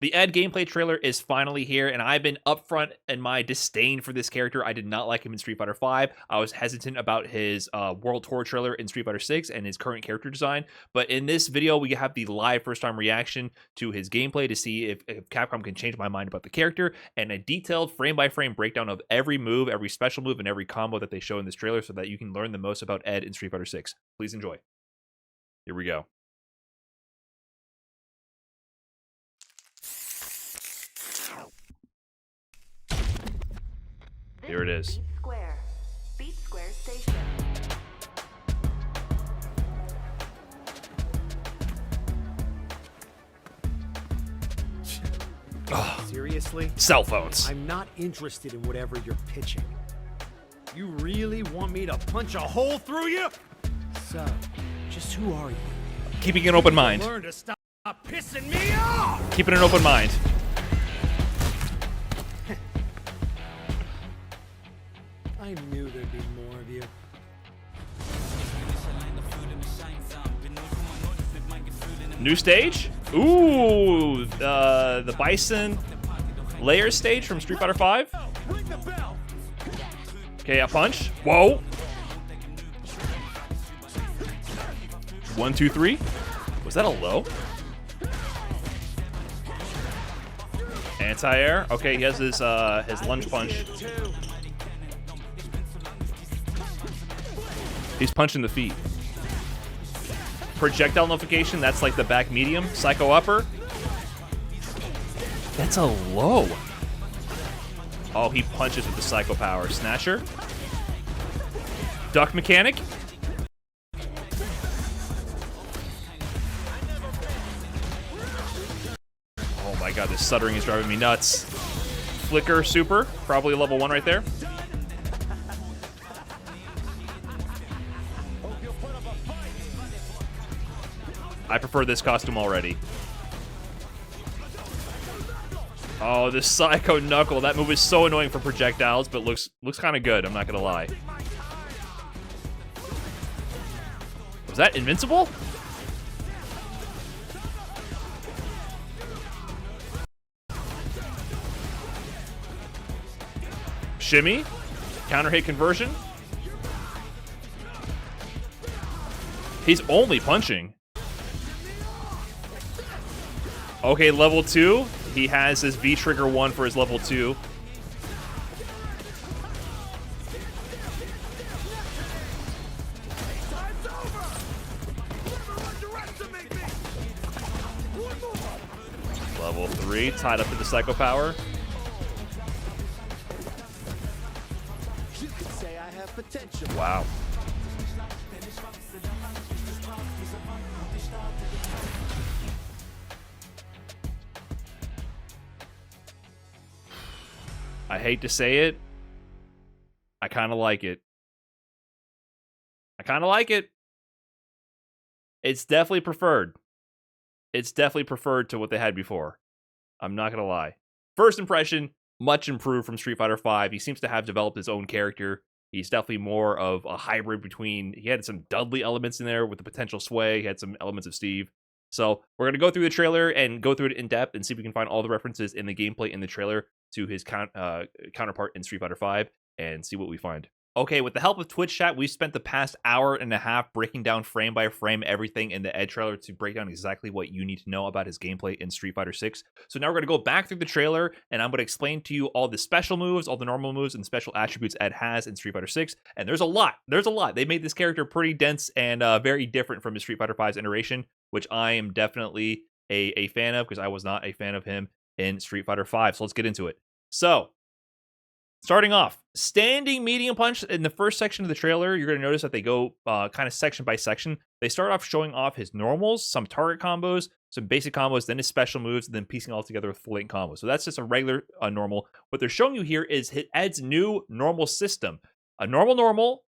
The Ed gameplay trailer is finally here, and I've been upfront in my disdain for this character. I did not like him in Street Fighter V. I was hesitant about his World Tour trailer in Street Fighter VI and his current character design. But in this video, we have the live first-time reaction to his gameplay to see if Capcom can change my mind about the character, and a detailed frame-by-frame breakdown of every move, every special move, and every combo that they show in this trailer so that you can learn the most about Ed in Street Fighter VI. Please enjoy. Here we go. Here it is. Beat Square Station. Seriously? Cell phones. I'm not interested in whatever you're pitching. You really want me to punch a hole through you? So, just who are you? Keeping an open mind. Learn to stop pissing me off! Keeping an open mind. I knew there'd be more of you. New stage? Ooh, the Bison layer stage from Street Fighter V. Ring the bell! Okay, a punch. Whoa. 1, 2, 3. Was that a low? Anti-air. Okay, he has his lunge punch. He's punching the feet. Projectile notification, that's like the back medium. Psycho upper. That's a low. Oh, he punches with the Psycho power. Snatcher. Duck mechanic. Oh my god, this stuttering is driving me nuts. Flicker super. Probably a level 1 right there. I prefer this costume already. Oh, this Psycho Knuckle. That move is so annoying for projectiles, but looks kind of good, I'm not gonna lie. Was that invincible? Shimmy. Counter hit conversion. He's only punching. Okay, level 2. He has his V-Trigger 1 for his level 2. Level 3, tied up to the Psycho Power. Wow. I hate to say it. I kind of like it. I kind of like it. It's definitely preferred. It's definitely preferred to what they had before. I'm not going to lie. First impression, much improved from Street Fighter V. He seems to have developed his own character. He's definitely more of a hybrid between... He had some Dudley elements in there with the potential sway. He had some elements of Steve. So we're going to go through the trailer and go through it in depth and see if we can find all the references in the gameplay in the trailer to his counterpart in Street Fighter V and see what we find. Okay, with the help of Twitch chat, we spent the past hour and a half breaking down frame by frame everything in the Ed trailer to break down exactly what you need to know about his gameplay in Street Fighter VI. So now we're going to go back through the trailer, and I'm going to explain to you all the special moves, all the normal moves, and special attributes Ed has in Street Fighter VI. And there's a lot. There's a lot. They made this character pretty dense and very different from his Street Fighter V's iteration, which I am definitely a fan of because I was not a fan of him in Street Fighter V. So let's get into it. So, starting off, standing medium punch in the first section of the trailer, you're going to notice that they go kind of section by section. They start off showing off his normals, some target combos, some basic combos, then his special moves, and then piecing all together with full length combos. So that's just a regular normal. What they're showing you here is Ed's new normal system. A normal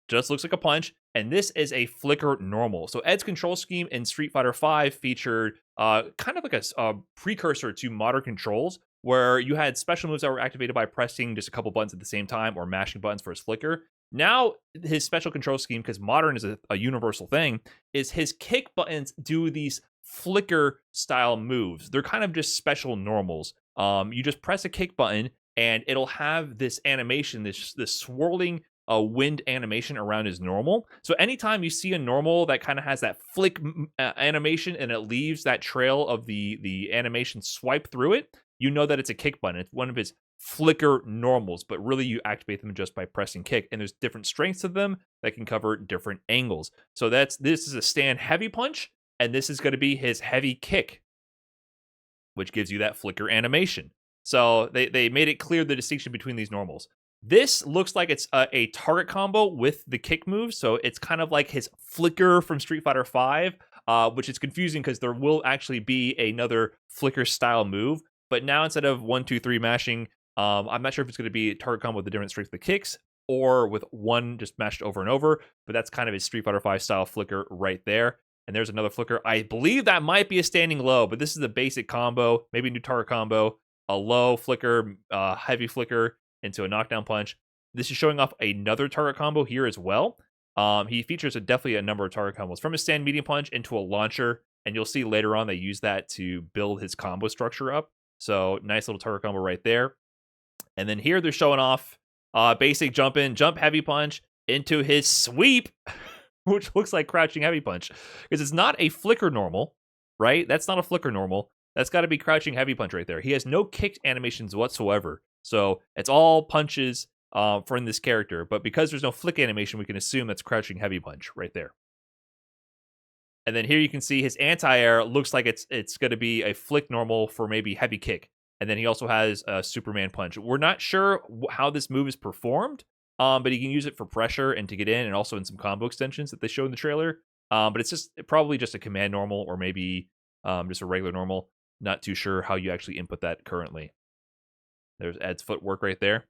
just looks like a punch, and this is a flicker normal. So Ed's control scheme in Street Fighter V featured kind of like a precursor to modern controls, where you had special moves that were activated by pressing just a couple buttons at the same time or mashing buttons for his flicker. Now, his special control scheme, because modern is a universal thing, is his kick buttons do these flicker style moves. They're kind of just special normals. You just press a kick button and it'll have this animation, this swirling wind animation around his normal. So anytime you see a normal that kind of has that flick animation and it leaves that trail of the animation swipe through it, you know that it's a kick button. It's one of his flicker normals, but really you activate them just by pressing kick. And there's different strengths of them that can cover different angles. So this is a stand heavy punch, and this is going to be his heavy kick, which gives you that flicker animation. So they made it clear the distinction between these normals. This looks like it's a target combo with the kick move, so it's kind of like his flicker from Street Fighter V, which is confusing because there will actually be another flicker style move. But now instead of 1, 2, 3 mashing, I'm not sure if it's going to be a target combo with the different strengths of the kicks or with one just mashed over and over, but that's kind of his Street Fighter V style flicker right there. And there's another flicker. I believe that might be a standing low, but this is the basic combo, maybe a new target combo, a low flicker, heavy flicker into a knockdown punch. This is showing off another target combo here as well. He features definitely a number of target combos from a stand medium punch into a launcher, and you'll see later on they use that to build his combo structure up. So nice little target combo right there. And then here they're showing off basic jump in, jump heavy punch into his sweep, which looks like crouching heavy punch. Because it's not a flicker normal, right? That's not a flicker normal. That's got to be crouching heavy punch right there. He has no kick animations whatsoever. So it's all punches from this character. But because there's no flick animation, we can assume that's crouching heavy punch right there. And then here you can see his anti-air looks like it's going to be a flick normal for maybe heavy kick. And then he also has a Superman punch. We're not sure how this move is performed, but he can use it for pressure and to get in, and also in some combo extensions that they show in the trailer. But it's probably just a command normal, or maybe just a regular normal. Not too sure how you actually input that currently. There's Ed's footwork right there.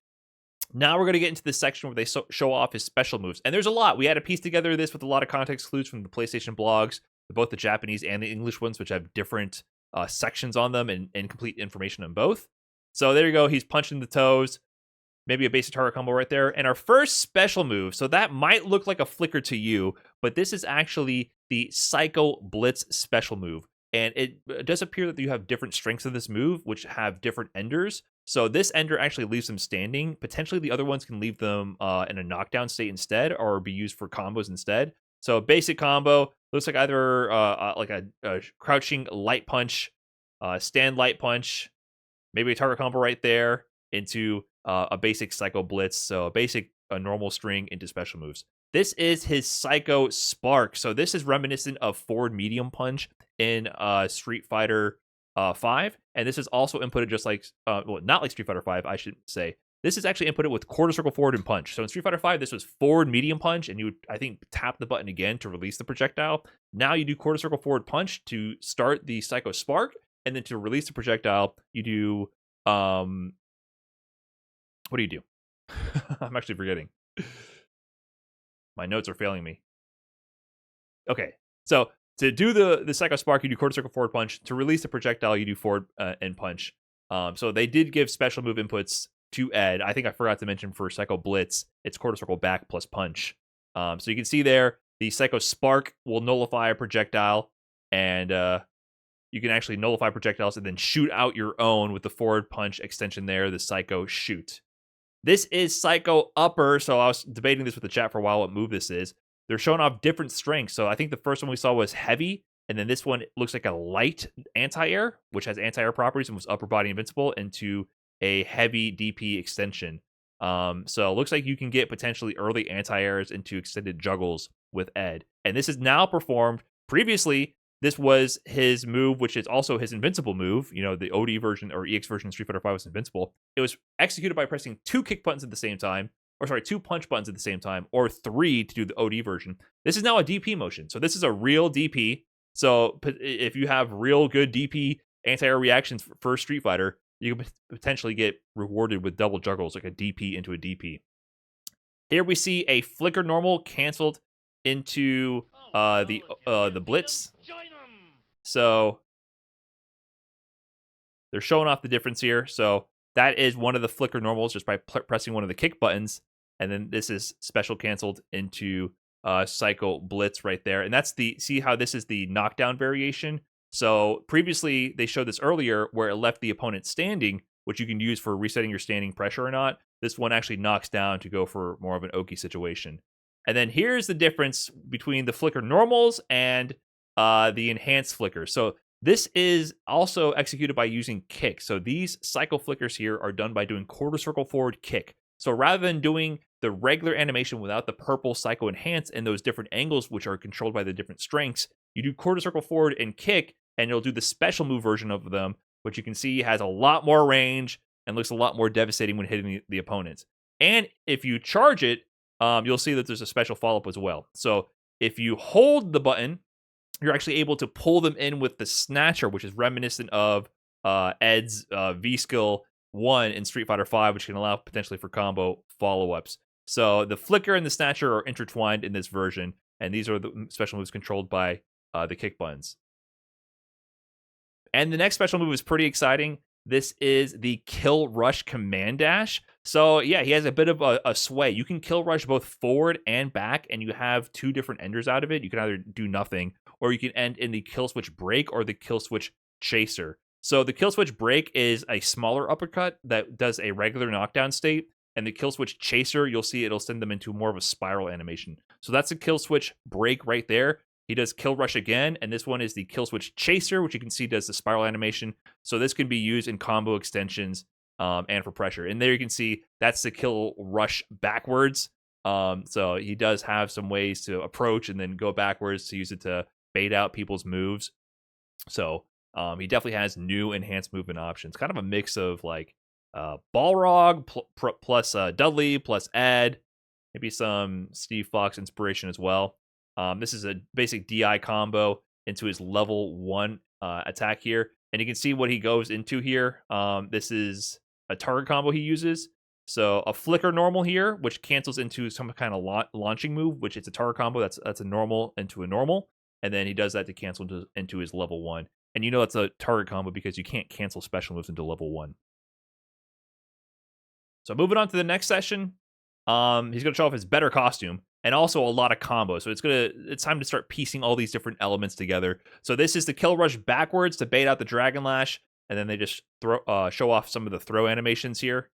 Now we're going to get into this section where they show off his special moves. And there's a lot. We had to piece together this with a lot of context clues from the PlayStation blogs, both the Japanese and the English ones, which have different sections on them and complete information on both. So there you go. He's punching the toes. Maybe a basic target combo right there. And our first special move, so that might look like a flicker to you, but this is actually the Psycho Blitz special move. And it does appear that you have different strengths of this move, which have different enders. So this ender actually leaves them standing. Potentially the other ones can leave them in a knockdown state instead, or be used for combos instead. So basic combo looks like either like a crouching light punch, stand light punch, maybe a target combo right there into a basic Psycho Blitz. So a basic normal string into special moves. This is his Psycho Spark. So this is reminiscent of forward medium punch in Street Fighter 5, and this is also inputted just like well, not like Street Fighter 5, I should say. This is actually inputted with quarter circle forward and punch. So in Street Fighter 5, this was forward medium punch, and you would, I think, tap the button again to release the projectile. Now you do quarter circle forward punch to start the Psycho Spark, and then to release the projectile, you do what do you do? I'm actually forgetting. My notes are failing me. Okay, so to do the Psycho Spark, you do quarter circle forward punch. To release the projectile, you do forward and punch. So they did give special move inputs to Ed. I think I forgot to mention for Psycho Blitz, it's quarter circle back plus punch. So you can see there, the Psycho Spark will nullify a projectile, and you can actually nullify projectiles and then shoot out your own with the forward punch extension there, the Psycho Shoot. This is Psycho Upper, so I was debating this with the chat for a while what move this is. They're showing off different strengths. So I think the first one we saw was heavy, and then this one looks like a light anti-air, which has anti-air properties and was upper body invincible, into a heavy DP extension. So it looks like you can get potentially early anti-airs into extended juggles with Ed. And this is now performed. Previously, this was his move, which is also his invincible move. You know, the OD version or EX version of Street Fighter V was invincible. It was executed by pressing 2 kick buttons at the same time. Or sorry, 2 punch buttons at the same time, or 3 to do the OD version. This is now a DP motion. So this is a real DP. So if you have real good DP anti-air reactions for Street Fighter, you can potentially get rewarded with double juggles, like a DP into a DP. Here we see a flicker normal canceled into the Blitz. So they're showing off the difference here. So that is one of the flicker normals just by pressing one of the kick buttons. And then this is special canceled into Psycho Blitz right there. And that's see how this is the knockdown variation. So previously, they showed this earlier where it left the opponent standing, which you can use for resetting your standing pressure or not. This one actually knocks down to go for more of an Oki situation. And then here's the difference between the flicker normals and the enhanced flickers. So this is also executed by using kick. So these cycle flickers here are done by doing quarter circle forward kick. So rather than doing the regular animation without the purple psycho enhance and those different angles, which are controlled by the different strengths, you do quarter circle forward and kick, and you'll do the special move version of them, which you can see has a lot more range and looks a lot more devastating when hitting the opponents. And if you charge it, you'll see that there's a special follow-up as well. So if you hold the button, you're actually able to pull them in with the Snatcher, which is reminiscent of Ed's V-Skill 1 in Street Fighter V, which can allow potentially for combo follow-ups. So the Flicker and the Snatcher are intertwined in this version, and these are the special moves controlled by the kick buttons. And the next special move is pretty exciting. This is the Kill Rush Command Dash. So yeah, he has a bit of a sway. You can Kill Rush both forward and back, and you have two different enders out of it. You can either do nothing, or you can end in the Kill Switch Break or the Kill Switch Chaser. So the Kill Switch Break is a smaller uppercut that does a regular knockdown state, and the Kill Switch Chaser, you'll see it'll send them into more of a spiral animation. So that's a Kill Switch Break right there. He does Kill Rush again, and this one is the Kill Switch Chaser, which you can see does the spiral animation. So this can be used in combo extensions and for pressure. And there you can see that's the Kill Rush backwards. So he does have some ways to approach and then go backwards to use it to bait out people's moves. So he definitely has new enhanced movement options. Kind of a mix of like Balrog plus Dudley plus Ed, maybe some Steve Fox inspiration as well. This is a basic DI combo into his level 1 attack here. And you can see what he goes into here. This is a target combo he uses. So a Flicker normal here, which cancels into some kind of launching move, which it's a target combo. That's a normal into a normal. And then he does that to cancel into his level 1. And you know it's a target combo because you can't cancel special moves into level 1. So moving on to the next session, he's going to show off his better costume and also a lot of combos. So it's time to start piecing all these different elements together. So this is the Kill Rush backwards to bait out the Dragon Lash, and then they just show off some of the throw animations here.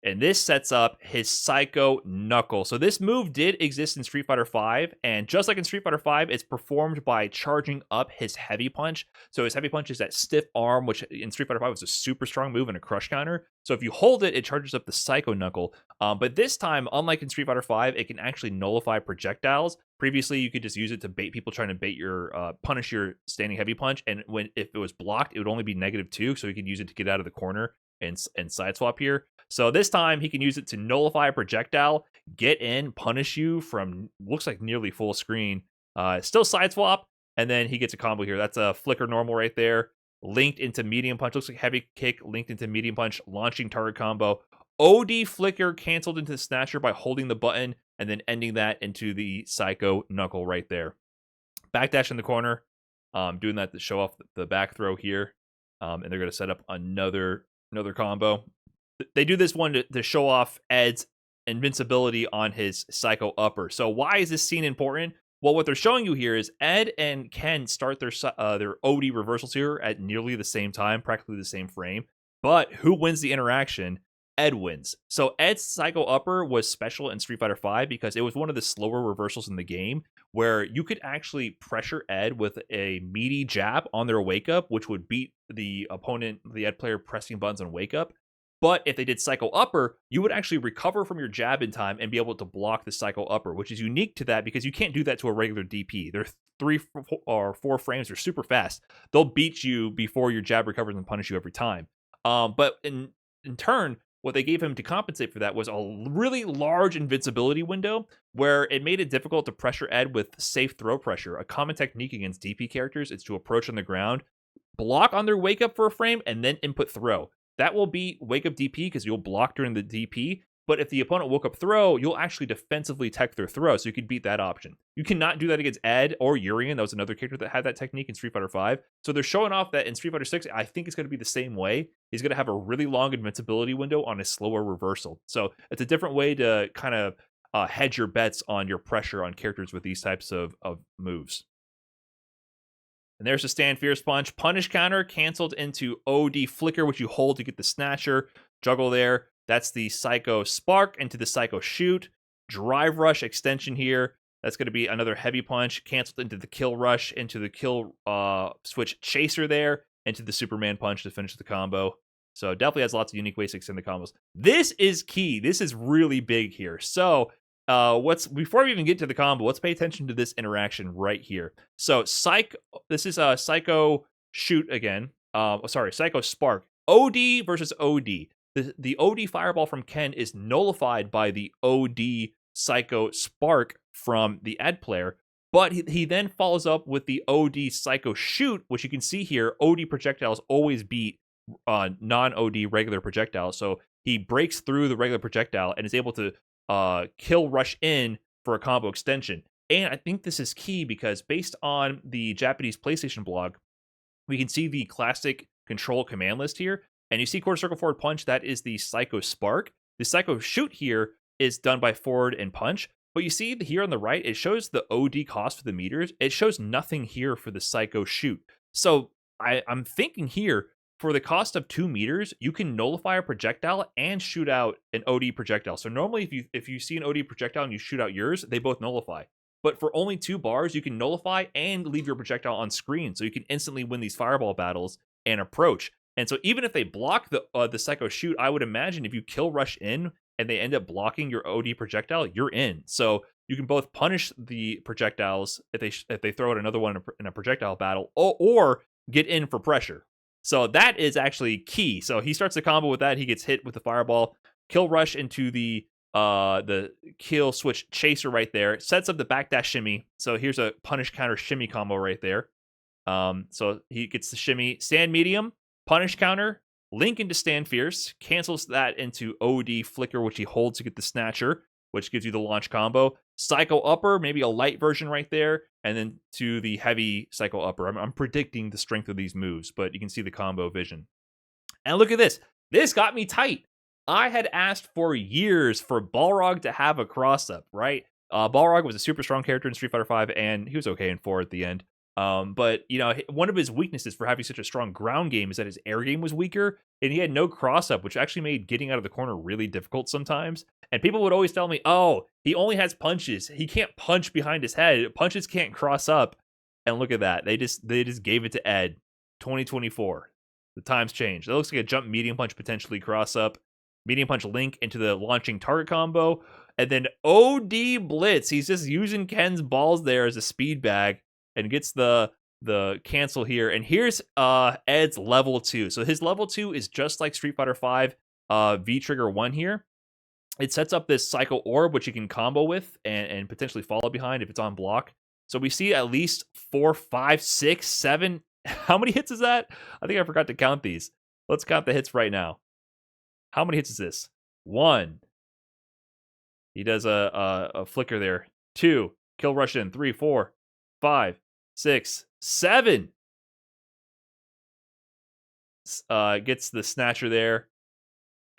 And this sets up his Psycho Knuckle. So this move did exist in Street Fighter V, and just like in Street Fighter V, it's performed by charging up his Heavy Punch. So his Heavy Punch is that stiff arm, which in Street Fighter V was a super strong move and a crush counter. So if you hold it, it charges up the Psycho Knuckle. But this time, unlike in Street Fighter V, it can actually nullify projectiles. Previously, you could just use it to bait people trying to bait your punish your standing Heavy Punch, and if it was blocked, it would only be -2, so you could use it to get out of the corner and side swap here. So this time he can use it to nullify a projectile, get in, punish you from looks like nearly full screen. Still side swap, and then he gets a combo here. That's a Flicker normal right there, linked into medium punch. Looks like heavy kick linked into medium punch, launching target combo. OD Flicker canceled into the Snatcher by holding the button and then ending that into the Psycho Knuckle right there. Backdash in the corner, doing that to show off the back throw here, and they're going to set up another combo. They do this one to show off Ed's invincibility on his Psycho Upper. So why is this scene important? Well, what they're showing you here is Ed and Ken start their OD reversals here at nearly the same time, practically the same frame. But who wins the interaction? Ed wins. So Ed's Psycho Upper was special in Street Fighter V because it was one of the slower reversals in the game where you could actually pressure Ed with a meaty jab on their wake up, which would beat the opponent, the Ed player, pressing buttons on wake up. But if they did Psycho Upper, you would actually recover from your jab in time and be able to block the Psycho Upper, which is unique to that because you can't do that to a regular DP. Their 3 or 4 frames are super fast. They'll beat you before your jab recovers and punish you every time. But in turn, what they gave him to compensate for that was a really large invincibility window where it made it difficult to pressure Ed with safe throw pressure. A common technique against DP characters is to approach on the ground, block on their wake up for a frame, and then input throw. That will be wake up DP because you'll block during the DP. But if the opponent woke up throw, you'll actually defensively tech their throw, so you could beat that option. You cannot do that against Ed or Urien. That was another character that had that technique in Street Fighter V. So they're showing off that in Street Fighter 6, I think it's going to be the same way. He's going to have a really long invincibility window on a slower reversal. So it's a different way to kind of hedge your bets on your pressure on characters with these types of moves. And there's the Stand Fierce punch. Punish counter canceled into OD flicker, which you hold to get the snatcher. Juggle there. That's the Psycho Spark into the Psycho Shoot. Drive Rush extension here. That's going to be another heavy punch. Canceled into the Kill Rush, into the Kill Switch Chaser there, into the Superman punch to finish the combo. So definitely has lots of unique ways to extend the combos. This is key. This is really big here. So before we even get to the combo, let's pay attention to this interaction right here. So this is a Psycho Shoot again. Psycho Spark. OD versus OD. The OD Fireball from Ken is nullified by the OD Psycho Spark from the Ed player, but he then follows up with the OD Psycho Shoot, which you can see here. OD projectiles always beat non-OD regular projectiles, so he breaks through the regular projectile and is able to kill rush in for a combo extension. And I think this is key because based on the Japanese PlayStation blog, we can see the classic control command list here, and you see quarter circle forward punch. That is the Psycho Spark. The Psycho Shoot here is done by forward and punch, but you see here on the right, it shows the OD cost for the meters. It shows nothing here for the Psycho Shoot. So I'm thinking here, for the cost of 2 meters, you can nullify a projectile and shoot out an OD projectile. So normally if you see an OD projectile and you shoot out yours, they both nullify. But for only 2 bars, you can nullify and leave your projectile on screen, so you can instantly win these fireball battles and approach. And so even if they block the Psycho Shoot, I would imagine if you kill rush in and they end up blocking your OD projectile, you're in. So you can both punish the projectiles if they throw out another one in a projectile battle, or get in for pressure. So that is actually key. So he starts the combo with that. He gets hit with the fireball, kill rush into the Kill Switch Chaser right there. Sets up the backdash shimmy. So here's a punish counter shimmy combo right there. So he gets the shimmy, stand medium, punish counter, link into Stand Fierce, cancels that into OD flicker, which he holds to get the snatcher, which gives you the launch combo. Psycho upper, maybe a light version right there, and then to the heavy Psycho upper. I'm predicting the strength of these moves, but you can see the combo vision. And look at this. This got me tight. I had asked for years for Balrog to have a cross-up, right? Balrog was a super strong character in Street Fighter V, and he was okay in 4 at the end. But, you know, one of his weaknesses for having such a strong ground game is that his air game was weaker, and he had no cross-up, which actually made getting out of the corner really difficult sometimes. And people would always tell me, oh, he only has punches. He can't punch behind his head. Punches can't cross up. And look at that. They just gave it to Ed. 2024. The times changed. That looks like a jump medium punch potentially cross up. Medium punch link into the launching target combo. And then OD Blitz. He's just using Ken's balls there as a speed bag and gets the cancel here. And here's Ed's level 2. So his level 2 is just like Street Fighter V V-Trigger 1 here. It sets up this Psycho Orb, which you can combo with and potentially follow behind if it's on block. So we see at least 4, 5, 6, 7. How many hits is that? I think I forgot to count these. Let's count the hits right now. How many hits is this? 1. He does a flicker there. 2. Kill rush in. 3, 4, 5, 6, 7. Gets the snatcher there.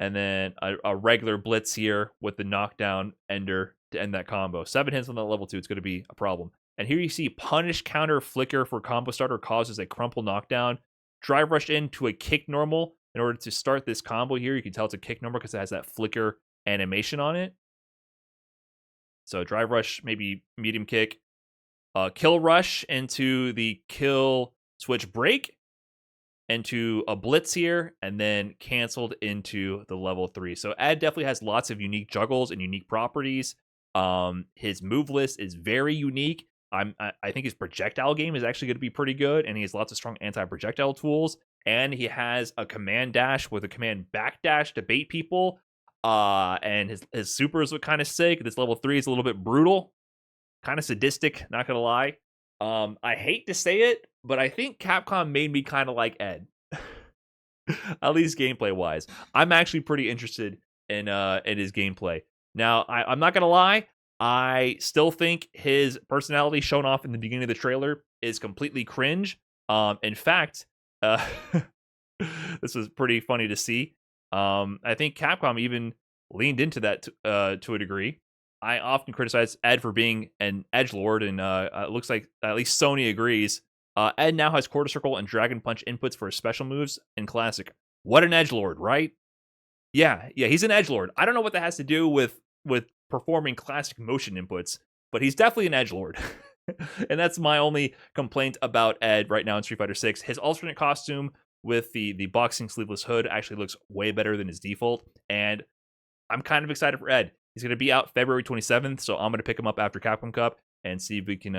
And then a regular blitz here with the knockdown ender to end that combo. 7 hits on that level 2. It's going to be a problem. And here you see punish counter flicker for combo starter causes a crumple knockdown. Drive rush into a kick normal in order to start this combo here. You can tell it's a kick normal because it has that flicker animation on it. So drive rush, maybe medium kick. Kill rush into the kill switch break. Into a blitz here, and then canceled into the level 3. So Ed definitely has lots of unique juggles and unique properties. His move list is very unique. I think his projectile game is actually going to be pretty good, and he has lots of strong anti-projectile tools. And he has a command dash with a command backdash to bait people. And his supers look kind of sick. This level 3 is a little bit brutal, kind of sadistic, not gonna lie. I hate to say it, but I think Capcom made me kind of like Ed. At least gameplay wise. I'm actually pretty interested in his gameplay. Now, I'm not gonna lie, I still think his personality shown off in the beginning of the trailer is completely cringe. In fact, this was pretty funny to see. I think Capcom even leaned into that to a degree. I often criticize Ed for being an edgelord, and it looks like at least Sony agrees. Ed now has Quarter Circle and Dragon Punch inputs for his special moves in Classic. What an edgelord, right? Yeah, he's an edgelord. I don't know what that has to do with performing Classic motion inputs, but he's definitely an edgelord. And that's my only complaint about Ed right now in Street Fighter 6. His alternate costume with the boxing sleeveless hood actually looks way better than his default, and I'm kind of excited for Ed. He's going to be out February 27th, so I'm going to pick him up after Capcom Cup and see if we can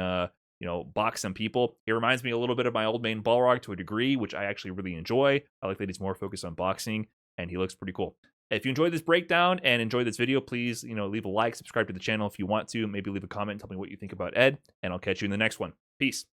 box some people. He reminds me a little bit of my old main Balrog to a degree, which I actually really enjoy. I like that he's more focused on boxing, and he looks pretty cool. If you enjoyed this breakdown and enjoyed this video, please, leave a like, subscribe to the channel if you want to. Maybe leave a comment, tell me what you think about Ed, and I'll catch you in the next one. Peace.